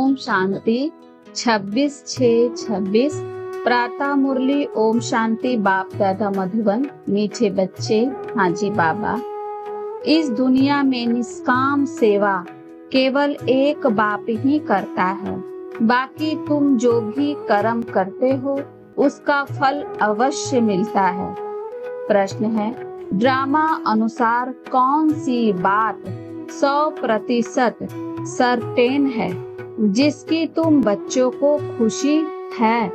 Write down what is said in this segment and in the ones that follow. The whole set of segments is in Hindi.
ओम शांति 26/6/26 प्रातः मुरली। ओम शांति। बाप दादा मधुबन। मीठे बच्चे, हाजी बाबा, इस दुनिया में निष्काम सेवा केवल एक बाप ही करता है। बाकी तुम जो भी कर्म करते हो उसका फल अवश्य मिलता है। प्रश्न है, ड्रामा अनुसार कौन सी बात 100% सर्टेन है जिसकी तुम बच्चों को खुशी है?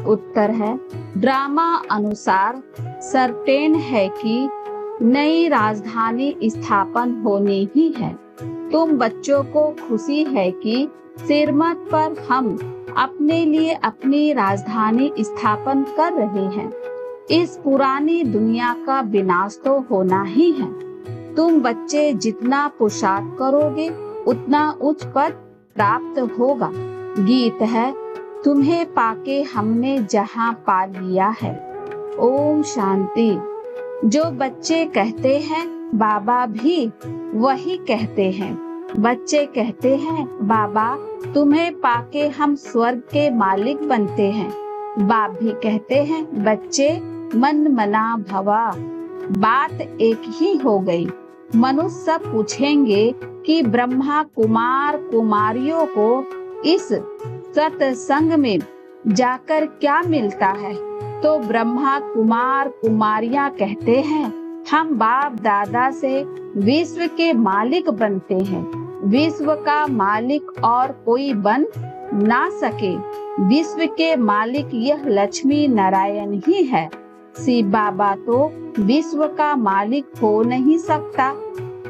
उत्तर है, ड्रामा अनुसार सर्टेन है कि नई राजधानी स्थापन होनी ही है। तुम बच्चों को खुशी है कि सिरमत पर हम अपने लिए अपनी राजधानी स्थापन कर रहे हैं। इस पुरानी दुनिया का विनाश तो होना ही है। तुम बच्चे जितना पुरुषार्थ करोगे उतना उच्च पद प्राप्त होगा। गीत है, तुम्हें पाके हमने जहां पा लिया है। ओम शांति। जो बच्चे कहते हैं बाबा भी वही कहते हैं। बच्चे कहते हैं बाबा तुम्हें पाके हम स्वर्ग के मालिक बनते हैं। बाप भी कहते हैं बच्चे मन मना भवा। बात एक ही हो गई। मनुष्य सब पूछेंगे कि ब्रह्मा कुमार कुमारियों को इस सत्संग में जाकर क्या मिलता है? तो ब्रह्मा कुमार कुमारियां कहते हैं हम बाप दादा से विश्व के मालिक बनते हैं। विश्व का मालिक और कोई बन ना सके। विश्व के मालिक यह लक्ष्मी नारायण ही है। शिव बाबा तो विश्व का मालिक हो नहीं सकता।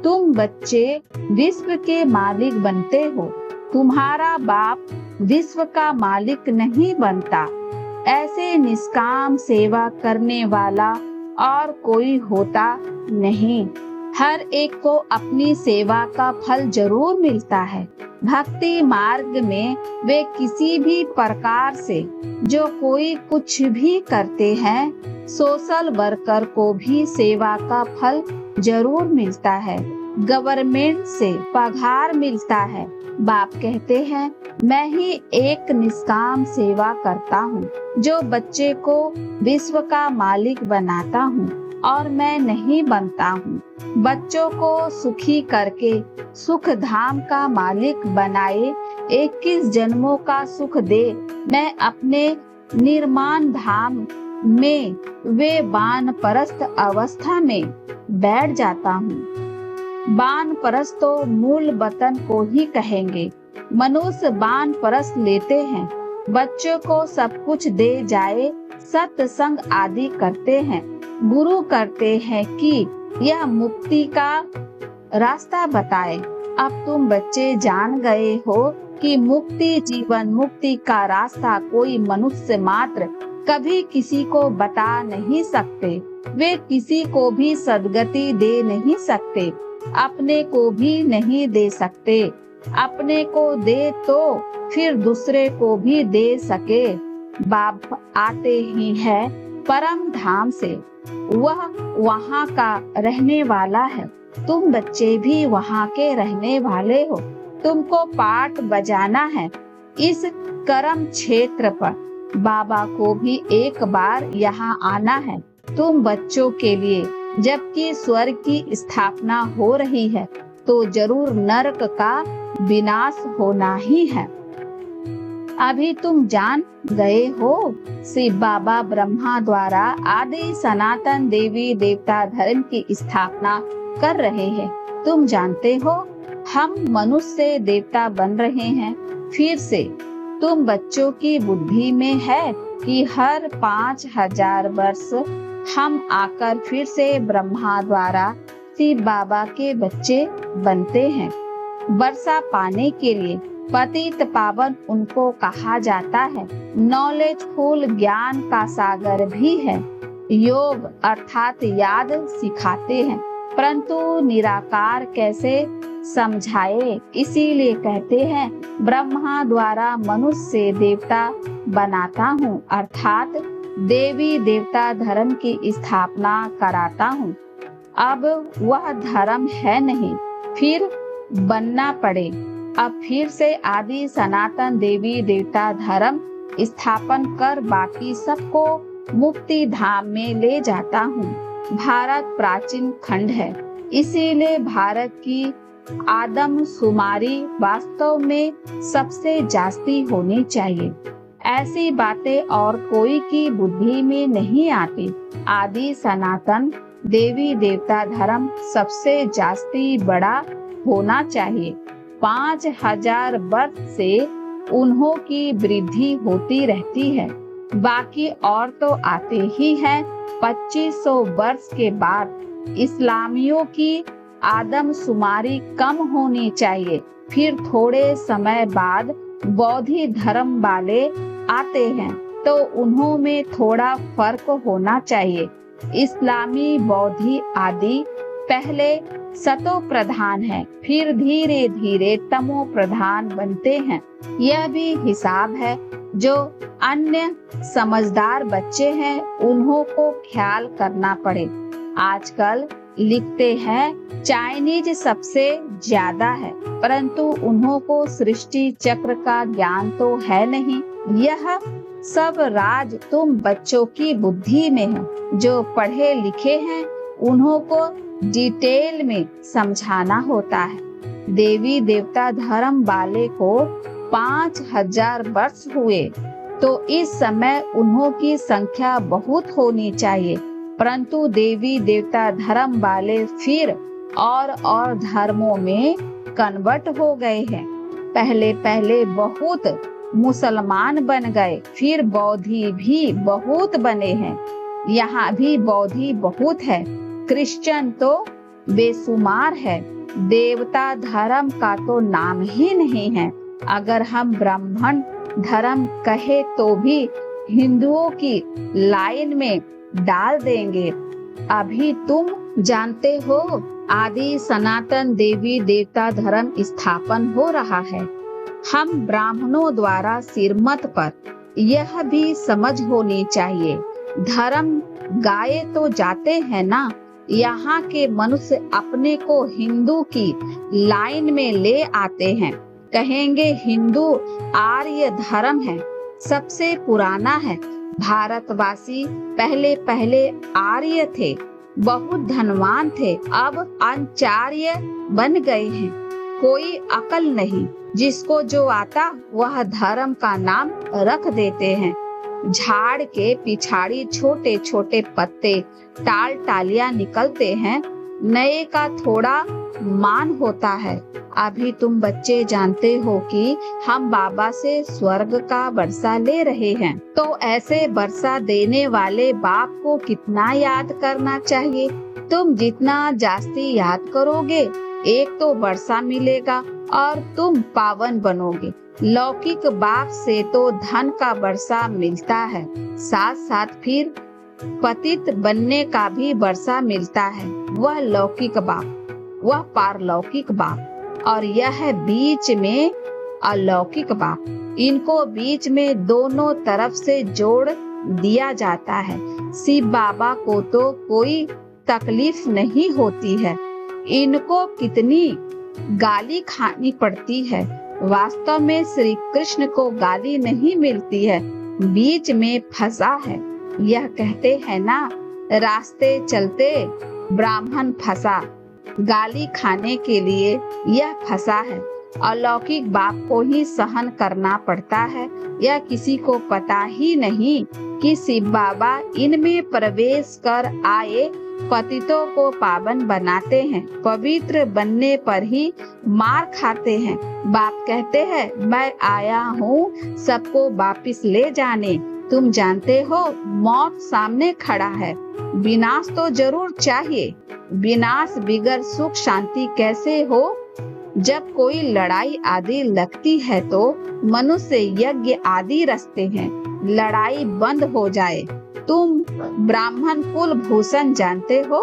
तुम बच्चे विश्व के मालिक बनते हो। तुम्हारा बाप विश्व का मालिक नहीं बनता। ऐसे निष्काम सेवा करने वाला और कोई होता नहीं। हर एक को अपनी सेवा का फल जरूर मिलता है। भक्ति मार्ग में वे किसी भी प्रकार से जो कोई कुछ भी करते हैं, सोशल वर्कर को भी सेवा का फल जरूर मिलता है। गवर्नमेंट से पगार मिलता है। बाप कहते हैं मैं ही एक निष्काम सेवा करता हूँ जो बच्चे को विश्व का मालिक बनाता हूँ और मैं नहीं बनता हूँ। बच्चों को सुखी करके सुख धाम का मालिक बनाए। 21 जन्मों का सुख दे। मैं अपने निर्माण धाम में वे वानप्रस्थ अवस्था में बैठ जाता हूँ। वानप्रस्थ तो मूल वतन को ही कहेंगे। मनुष्य वानप्रस्थ लेते हैं। बच्चों को सब कुछ दे जाए, सत्संग आदि करते हैं। गुरु करते हैं कि यह मुक्ति का रास्ता बताए। अब तुम बच्चे जान गए हो कि मुक्ति जीवन मुक्ति का रास्ता कोई मनुष्य मात्र कभी किसी को बता नहीं सकते। वे किसी को भी सद्गति दे नहीं सकते। अपने को भी नहीं दे सकते। अपने को दे तो फिर दूसरे को भी दे सके। बाप आते ही है परम धाम से। वह वहाँ का रहने वाला है। तुम बच्चे भी वहाँ के रहने वाले हो। तुमको पाठ बजाना है इस कर्म क्षेत्र पर। बाबा को भी एक बार यहाँ आना है तुम बच्चों के लिए। जबकि स्वर्ग की स्थापना हो रही है तो जरूर नरक का विनाश होना ही है। अभी तुम जान गए हो शिव बाबा ब्रह्मा द्वारा आदि सनातन देवी देवता धर्म की स्थापना कर रहे हैं। तुम जानते हो हम मनुष्य से देवता बन रहे हैं फिर से। तुम बच्चों की बुद्धि में है कि हर 5000 वर्ष हम आकर फिर से ब्रह्मा द्वारा शिव बाबा के बच्चे बनते हैं। वर्षा पाने के लिए पतित पावन उनको कहा जाता है। नॉलेजफुल ज्ञान का सागर भी है। योग अर्थात याद सिखाते हैं परंतु निराकार कैसे समझाए। इसीलिए कहते हैं ब्रह्मा द्वारा मनुष्य से देवता बनाता हूँ अर्थात देवी देवता धर्म की स्थापना कराता हूँ। अब वह धर्म है नहीं फिर बनना पड़े। अब फिर से आदि सनातन देवी देवता धर्म स्थापन कर बाकी सबको मुक्ति धाम में ले जाता हूँ। भारत प्राचीन खंड है, इसीलिए भारत की आदमशुमारी वास्तव में सबसे जास्ती होनी चाहिए। ऐसी बातें और कोई की बुद्धि में नहीं आती। आदि सनातन देवी देवता धर्म सबसे जास्ती बड़ा होना चाहिए। 5000 वर्ष से उन्हों की वृद्धि होती रहती है, बाकी और तो आते ही हैं। 2500 वर्ष के बाद इस्लामियों की आदमशुमारी कम होनी चाहिए। फिर थोड़े समय बाद बौद्धी धर्म वाले आते हैं, तो उन्हों में थोड़ा फर्क होना चाहिए। इस्लामी बौद्धी आदि पहले सतो प्रधान है, फिर धीरे धीरे तमो प्रधान बनते हैं। यह भी हिसाब है। जो अन्य समझदार बच्चे हैं उन्हों को ख्याल करना पड़े। आजकल लिखते हैं चाइनीज सबसे ज्यादा है, परंतु उन्हों को सृष्टि चक्र का ज्ञान तो है नहीं। यह सब राज तुम बच्चों की बुद्धि में है। जो पढ़े लिखे हैं उन्हों को डिटेल में समझाना होता है। देवी देवता धर्म वाले को 5000 वर्ष हुए, तो इस समय उन्हों की संख्या बहुत होनी चाहिए, परंतु देवी देवता धर्म वाले फिर और धर्मों में कन्वर्ट हो गए हैं। पहले पहले बहुत मुसलमान बन गए, फिर बौद्धी भी बहुत बने हैं। यहाँ भी बौद्धी बहुत है, क्रिश्चियन तो बेशुमार है। देवता धर्म का तो नाम ही नहीं है। अगर हम ब्राह्मण धर्म कहे तो भी हिंदुओं की लाइन में डाल देंगे। अभी तुम जानते हो आदि सनातन देवी देवता धर्म स्थापन हो रहा है। हम ब्राह्मणों द्वारा सिरमत पर यह भी समझ होनी चाहिए, धर्म गाए तो जाते हैं ना। यहाँ के मनुष्य अपने को हिंदू की लाइन में ले आते हैं, कहेंगे हिंदू आर्य धर्म है, सबसे पुराना है। भारतवासी पहले पहले आर्य थे, बहुत धनवान थे, अब आचार्य बन गए हैं। कोई अकल नहीं, जिसको जो आता वह धर्म का नाम रख देते हैं। झाड़ के पिछाड़ी छोटे छोटे पत्ते टाल टालियां निकलते हैं, नए का थोड़ा मान होता है। अभी तुम बच्चे जानते हो कि हम बाबा से स्वर्ग का वर्षा ले रहे हैं, तो ऐसे वर्षा देने वाले बाप को कितना याद करना चाहिए। तुम जितना जास्ती याद करोगे, एक तो वर्षा मिलेगा और तुम पावन बनोगे। लौकिक बाप से तो धन का वर्षा मिलता है, साथ साथ फिर पतित बनने का भी वर्षा मिलता है। वह लौकिक बाप, वह पारलौकिक बाप, और यह बीच में अलौकिक बाप। इनको बीच में दोनों तरफ से जोड़ दिया जाता है। शिव बाबा को तो कोई तकलीफ नहीं होती है, इनको कितनी गाली खानी पड़ती है। वास्तव में श्री कृष्ण को गाली नहीं मिलती है, बीच में फंसा है। यह कहते हैं ना, रास्ते चलते ब्राह्मण फंसा, गाली खाने के लिए यह फंसा है। अलौकिक बाप को ही सहन करना पड़ता है। यह किसी को पता ही नहीं कि शिव बाबा इनमें प्रवेश कर आए पतितों को पावन बनाते हैं। पवित्र बनने पर ही मार खाते हैं। बाप कहते हैं, मैं आया हूँ सबको वापिस ले जाने। तुम जानते हो मौत सामने खड़ा है, विनाश तो जरूर चाहिए। विनाश बिगर सुख शांति कैसे हो। जब कोई लड़ाई आदि लगती है तो मनुष्य यज्ञ आदि रचते हैं, लड़ाई बंद हो जाए। तुम ब्राह्मण कुल भूषण जानते हो,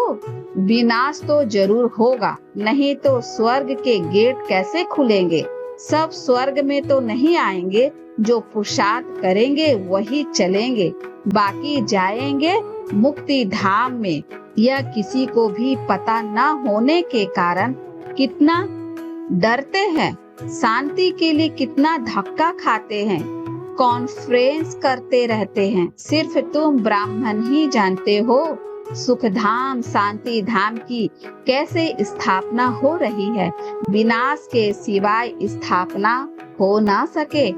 विनाश तो जरूर होगा, नहीं तो स्वर्ग के गेट कैसे खुलेंगे। सब स्वर्ग में तो नहीं आएंगे, जो पुरुषार्थ करेंगे वही चलेंगे, बाकी जाएंगे मुक्ति धाम में। यह किसी को भी पता न होने के कारण कितना डरते हैं। शांति के लिए कितना धक्का खाते हैं, कॉन्फ्रेंस करते रहते हैं। सिर्फ तुम ब्राह्मण ही जानते हो सुख धाम शांति धाम की कैसे स्थापना हो रही है। विनाश के सिवाय स्थापना हो ना सके।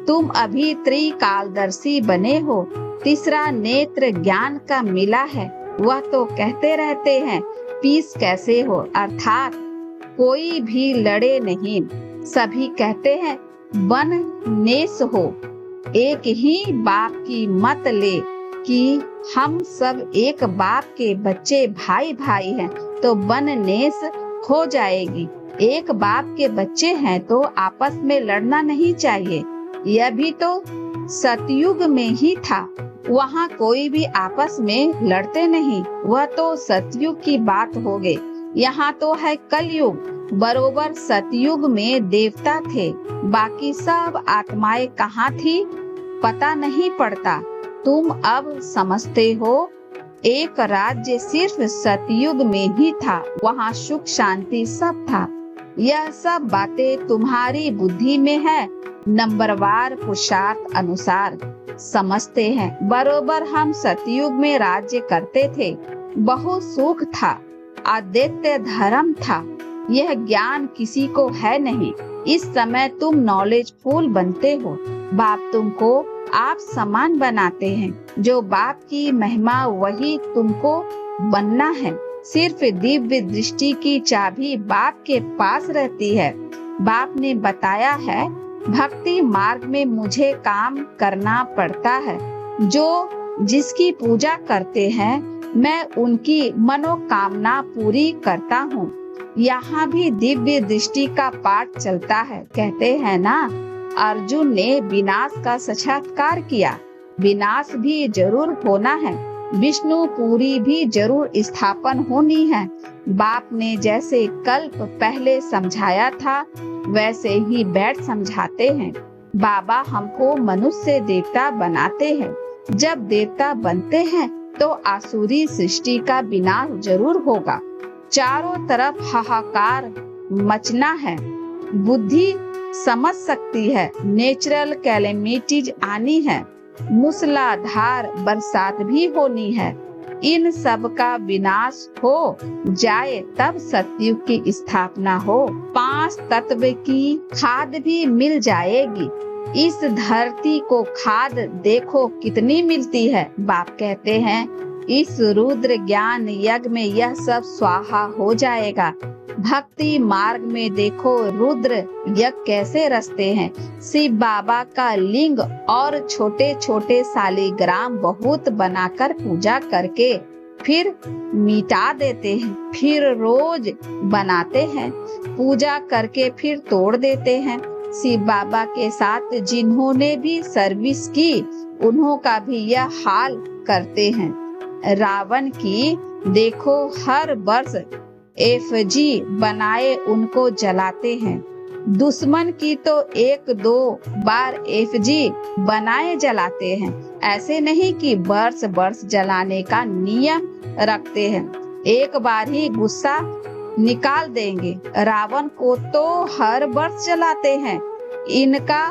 तुम अभी त्रिकालदर्शी बने हो, तीसरा नेत्र ज्ञान का मिला है। वह तो कहते रहते हैं पीस कैसे हो, अर्थात कोई भी लड़े नहीं। सभी कहते हैं बन नेस हो। एक ही बाप की मत ले कि हम सब एक बाप के बच्चे भाई भाई हैं तो बन नेस हो जाएगी। एक बाप के बच्चे हैं तो आपस में लड़ना नहीं चाहिए। यह भी तो सतयुग में ही था, वहाँ कोई भी आपस में लड़ते नहीं। वह तो सतयुग की बात हो गई। यहाँ तो है कलयुग। बरोबर सतयुग में देवता थे, बाकी सब आत्माएं कहाँ थी पता नहीं पड़ता। तुम अब समझते हो एक राज्य सिर्फ सतयुग में ही था, वहाँ सुख शांति सब था। यह सब बातें तुम्हारी बुद्धि में है, नंबरवार पुरुषार्थ अनुसार समझते हैं। बरोबर हम सतयुग में राज्य करते थे, बहुत सुख था, आदित्य धर्म था। यह ज्ञान किसी को है नहीं। इस समय तुम नॉलेजफुल बनते हो, बाप तुमको आप समान बनाते हैं। जो बाप की महिमा वही तुमको बनना है। सिर्फ दिव्य दृष्टि की चाबी बाप के पास रहती है। बाप ने बताया है भक्ति मार्ग में मुझे काम करना पड़ता है। जो जिसकी पूजा करते हैं मैं उनकी मनोकामना पूरी करता हूँ। यहाँ भी दिव्य दृष्टि का पाठ चलता है। कहते हैं ना अर्जुन ने विनाश का साक्षात्कार किया। विनाश भी जरूर होना है, विष्णु पूरी भी जरूर स्थापन होनी है। बाप ने जैसे कल्प पहले समझाया था वैसे ही बैठ समझाते हैं। बाबा हमको मनुष्य देवता बनाते हैं। जब देवता बनते हैं तो आसुरी सृष्टि का विनाश जरूर होगा। चारों तरफ हाहाकार मचना है। बुद्धि समझ सकती है नेचुरल कैलेमिटीज आनी है, मूसलाधार बरसात भी होनी है। इन सब का विनाश हो जाए तब सतयुग की स्थापना हो। 5 तत्व की खाद भी मिल जाएगी। इस धरती को खाद देखो कितनी मिलती है। बाप कहते हैं इस रुद्र ज्ञान यज्ञ में यह सब स्वाहा हो जाएगा। भक्ति मार्ग में देखो रुद्र यज्ञ कैसे रचते हैं। शिव बाबा का लिंग और छोटे छोटे शालिग्राम बहुत बनाकर पूजा करके फिर मिटा देते हैं, फिर रोज बनाते हैं, पूजा करके फिर तोड़ देते हैं। शिव बाबा के साथ जिन्होंने भी सर्विस की उन्हों का भी यह हाल करते हैं। रावण की देखो हर वर्ष एफजी बनाए उनको जलाते हैं। दुश्मन की तो 1-2 बार एफजी बनाए जलाते हैं। ऐसे नहीं कि वर्ष वर्ष जलाने का नियम रखते हैं, एक बार ही गुस्सा निकाल देंगे। रावण को तो हर वर्ष जलाते हैं। इनका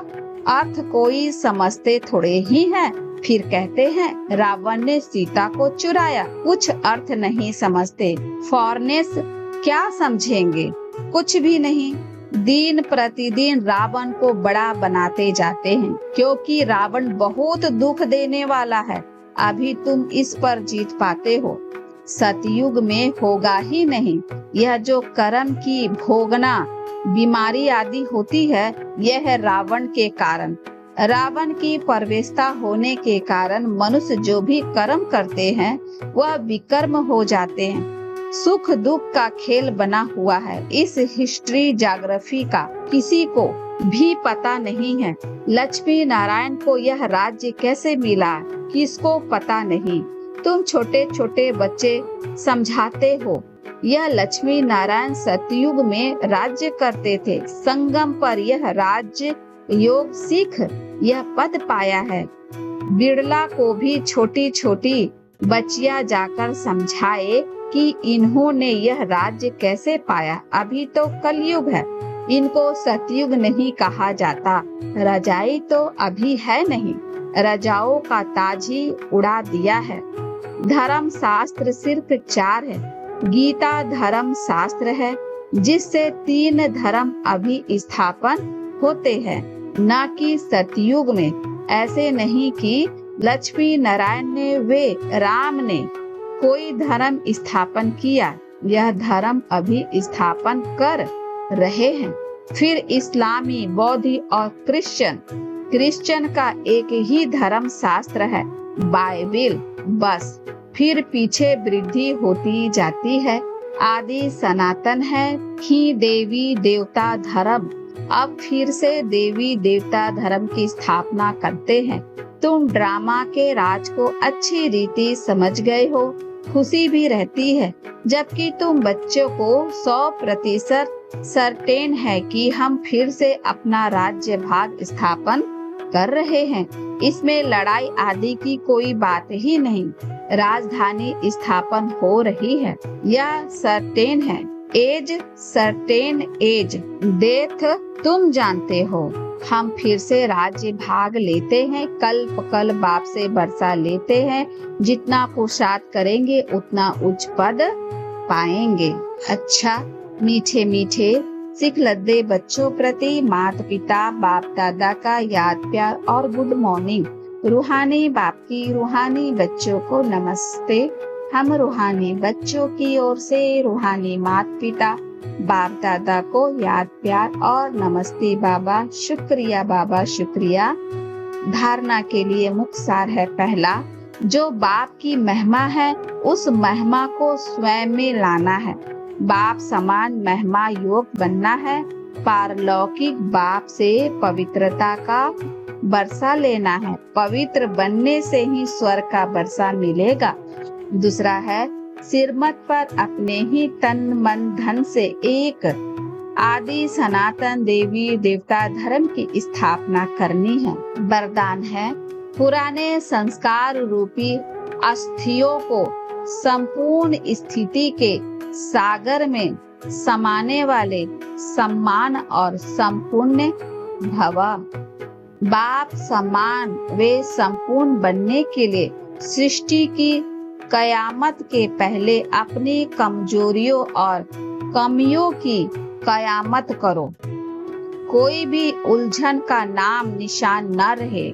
अर्थ कोई समझते थोड़े ही है। फिर कहते हैं रावण ने सीता को चुराया, कुछ अर्थ नहीं समझते। फॉरनेस क्या समझेंगे, कुछ भी नहीं। दिन प्रतिदिन रावण को बड़ा बनाते जाते हैं, क्योंकि रावण बहुत दुख देने वाला है। अभी तुम इस पर जीत पाते हो, सतयुग में होगा ही नहीं। यह जो कर्म की भोगना बीमारी आदि होती है यह है रावण के कारण। रावण की परवेशता होने के कारण मनुष्य जो भी कर्म करते हैं वह विकर्म हो जाते हैं। सुख दुख का खेल बना हुआ है। इस हिस्ट्री ज्योग्राफी का किसी को भी पता नहीं है। लक्ष्मी नारायण को यह राज्य कैसे मिला किसको पता नहीं। तुम छोटे छोटे बच्चे समझाते हो यह लक्ष्मी नारायण सतयुग में राज्य करते थे। संगम पर यह राज्य योग सीख यह पद पाया है। बिड़ला को भी छोटी छोटी बच्चियां जाकर समझाए कि इन्होंने यह राज्य कैसे पाया। अभी तो कलयुग है, इनको सतयुग नहीं कहा जाता। रजाई तो अभी है नहीं, रजाओं का ताज ही उड़ा दिया है। धर्म शास्त्र सिर्फ 4 है। गीता धर्म शास्त्र है, जिससे 3 धर्म अभी स्थापन होते हैं, न कि सतयुग में। ऐसे नहीं कि लक्ष्मी नारायण ने वे राम ने कोई धर्म स्थापन किया, यह धर्म अभी स्थापन कर रहे हैं। फिर इस्लामी, बौद्ध और क्रिश्चियन का एक ही धर्म शास्त्र है, बाइबिल। बस फिर पीछे वृद्धि होती जाती है। आदि सनातन है ही देवी देवता धर्म। अब फिर से देवी देवता धर्म की स्थापना करते हैं। तुम ड्रामा के राज को अच्छी रीति समझ गए हो, खुशी भी रहती है, जबकि तुम बच्चों को 100% सर्टेन है कि हम फिर से अपना राज्य भाग स्थापन कर रहे हैं। इसमें लड़ाई आदि की कोई बात ही नहीं। राजधानी स्थापन हो रही है, यह सर्टेन है। सर्टेन एज, डेथ तुम जानते हो। हम फिर से राज्य भाग लेते हैं, कल बाप से वर्षा लेते हैं। जितना पुरुषार्थ करेंगे उतना उच्च पद पाएंगे। अच्छा मीठे मीठे सिख लद्दे बच्चों प्रति माता पिता बाप दादा का याद प्यार और गुड मॉर्निंग। रूहानी बाप की रूहानी बच्चों को नमस्ते। हम रूहानी बच्चों की ओर से रूहानी माता पिता बाप दादा को याद प्यार और नमस्ते बाबा। शुक्रिया बाबा, शुक्रिया। धारणा के लिए मुख्य सार है पहला, जो बाप की महिमा है उस महिमा को स्वयं में लाना है। बाप समान महिमा योग बनना है। पारलौकिक बाप से पवित्रता का वर्षा लेना है। पवित्र बनने से ही स्वर्ग का वर्षा मिलेगा। दूसरा है, सिरमत पर अपने ही तन मन धन से एक आदि सनातन देवी देवता धर्म की स्थापना करनी है। वरदान है, पुराने संस्कार रूपी अस्थियों को संपूर्ण स्थिति के सागर में समाने वाले सम्मान और संपूर्ण भव। बाप समान वे संपूर्ण बनने के लिए सृष्टि की कयामत के पहले अपनी कमजोरियों और कमियों की कयामत करो। कोई भी उलझन का नाम निशान न रहे,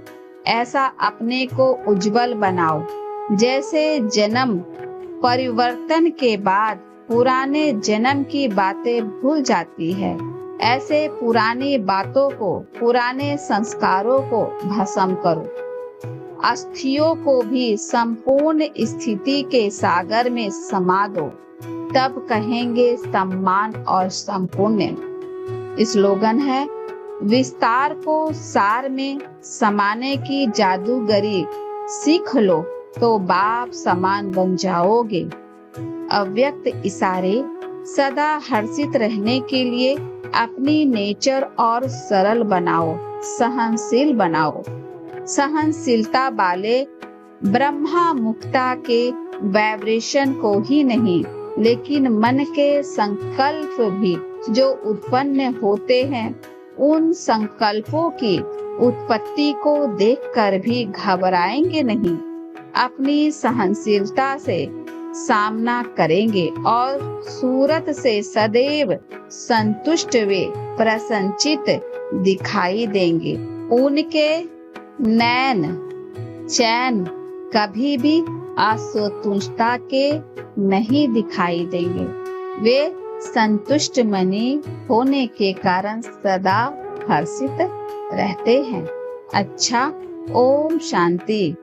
ऐसा अपने को उज्जवल बनाओ। जैसे जन्म परिवर्तन के बाद पुराने जन्म की बातें भूल जाती है, ऐसे पुरानी बातों को, पुराने संस्कारों को भस्म करो। अस्थियों को भी संपूर्ण स्थिति के सागर में समा दो, तब कहेंगे सम्मान और संपूर्ण। स्लोगन है, विस्तार को सार में समाने की जादूगरी सीख लो तो बाप समान बन जाओगे। अव्यक्त इशारे, सदा हर्षित रहने के लिए अपनी नेचर और सरल बनाओ, सहनशील बनाओ। सहनशीलता वाले ब्रह्मा मुक्ता के वाइब्रेशन को ही नहीं, लेकिन मन के संकल्प भी जो उत्पन्न होते हैं, उन संकल्पों की उत्पत्ति को देखकर भी घबराएंगे नहीं। अपनी सहनशीलता से सामना करेंगे और सूरत से सदैव संतुष्ट वे प्रसन्नचित दिखाई देंगे। उनके नैन चैन कभी भी असंतुष्टता के नहीं दिखाई देंगे। वे संतुष्ट मनी होने के कारण सदा हर्षित रहते हैं। अच्छा, ओम शांति।